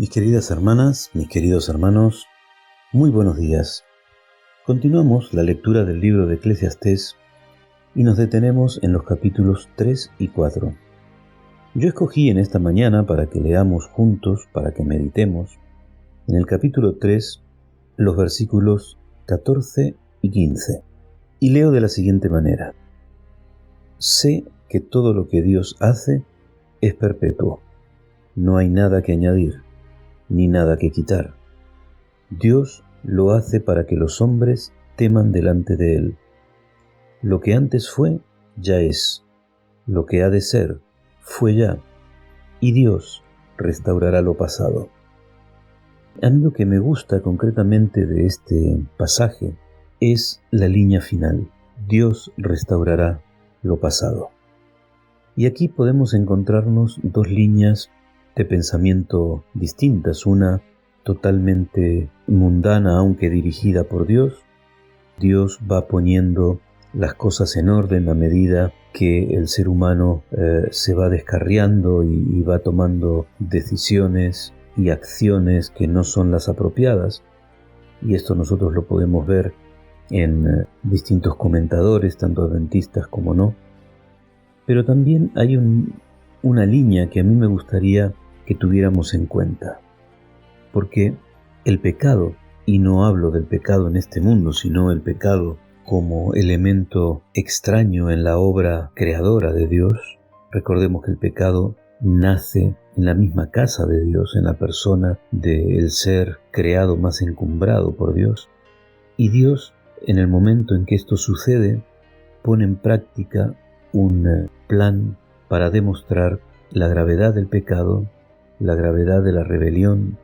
Mis queridas hermanas, mis queridos hermanos, muy buenos días. Continuamos la lectura del libro de Eclesiastés y nos detenemos en los capítulos 3 y 4. Yo escogí en esta mañana para que leamos juntos, para que meditemos, en el capítulo 3, los versículos 14 y 15. Y leo de la siguiente manera: Sé que todo lo que Dios hace es perpetuo. No hay nada que añadir, ni nada que quitar. Dios lo hace para que los hombres teman delante de Él. Lo que antes fue, ya es. Lo que ha de ser, fue ya. Y Dios restaurará lo pasado. A mí lo que me gusta concretamente de este pasaje es la línea final. Dios restaurará lo pasado. Y aquí podemos encontrarnos dos líneas de pensamiento distintas, una totalmente mundana aunque dirigida por Dios. Dios va poniendo las cosas en orden a medida que el ser humano se va descarriando y va tomando decisiones y acciones que no son las apropiadas. Y esto nosotros lo podemos ver en distintos comentadores, tanto adventistas como no. Pero también hay una línea que a mí me gustaría que tuviéramos en cuenta. Porque el pecado, y no hablo del pecado en este mundo, sino el pecado como elemento extraño en la obra creadora de Dios. Recordemos que el pecado nace en la misma casa de Dios, en la persona del ser creado más encumbrado por Dios. Y Dios, en el momento en que esto sucede, pone en práctica un plan para demostrar la gravedad del pecado, la gravedad de la rebelión,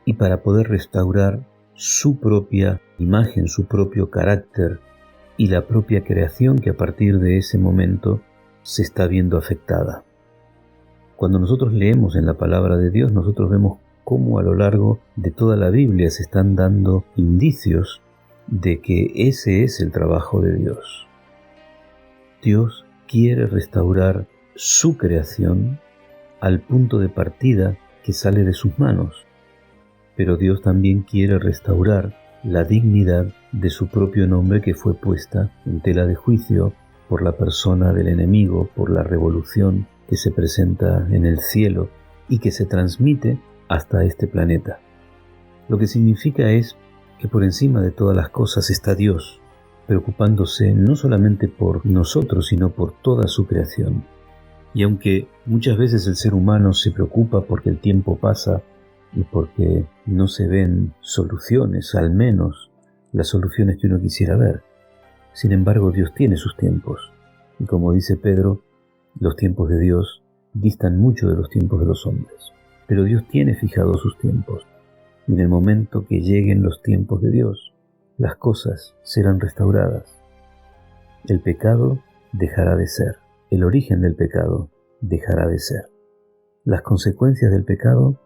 y para poder restaurar su propia imagen, su propio carácter y la propia creación que a partir de ese momento se está viendo afectada. Cuando nosotros leemos en la palabra de Dios, nosotros vemos cómo a lo largo de toda la Biblia se están dando indicios de que ese es el trabajo de Dios. Dios quiere restaurar su creación al punto de partida que sale de sus manos. Pero Dios también quiere restaurar la dignidad de su propio nombre que fue puesta en tela de juicio por la persona del enemigo, por la revolución que se presenta en el cielo y que se transmite hasta este planeta. Lo que significa es que por encima de todas las cosas está Dios, preocupándose no solamente por nosotros, sino por toda su creación. Y aunque muchas veces el ser humano se preocupa porque el tiempo pasa y porque no se ven soluciones, al menos las soluciones que uno quisiera ver, sin embargo Dios tiene sus tiempos. Y como dice Pedro, los tiempos de Dios distan mucho de los tiempos de los hombres. Pero Dios tiene fijados sus tiempos. Y en el momento que lleguen los tiempos de Dios, las cosas serán restauradas. El pecado dejará de ser. El origen del pecado dejará de ser. Las consecuencias del pecado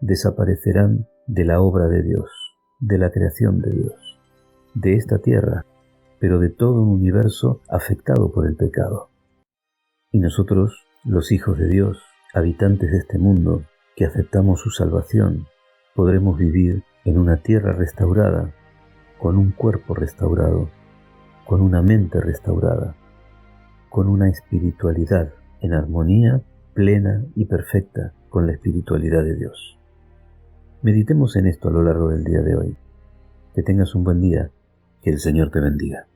desaparecerán de la obra de Dios, de la creación de Dios, de esta tierra, pero de todo un universo afectado por el pecado. Y nosotros, los hijos de Dios, habitantes de este mundo, que aceptamos su salvación, podremos vivir en una tierra restaurada, con un cuerpo restaurado, con una mente restaurada, con una espiritualidad en armonía plena y perfecta con la espiritualidad de Dios. Meditemos en esto a lo largo del día de hoy. Que tengas un buen día, que el Señor te bendiga.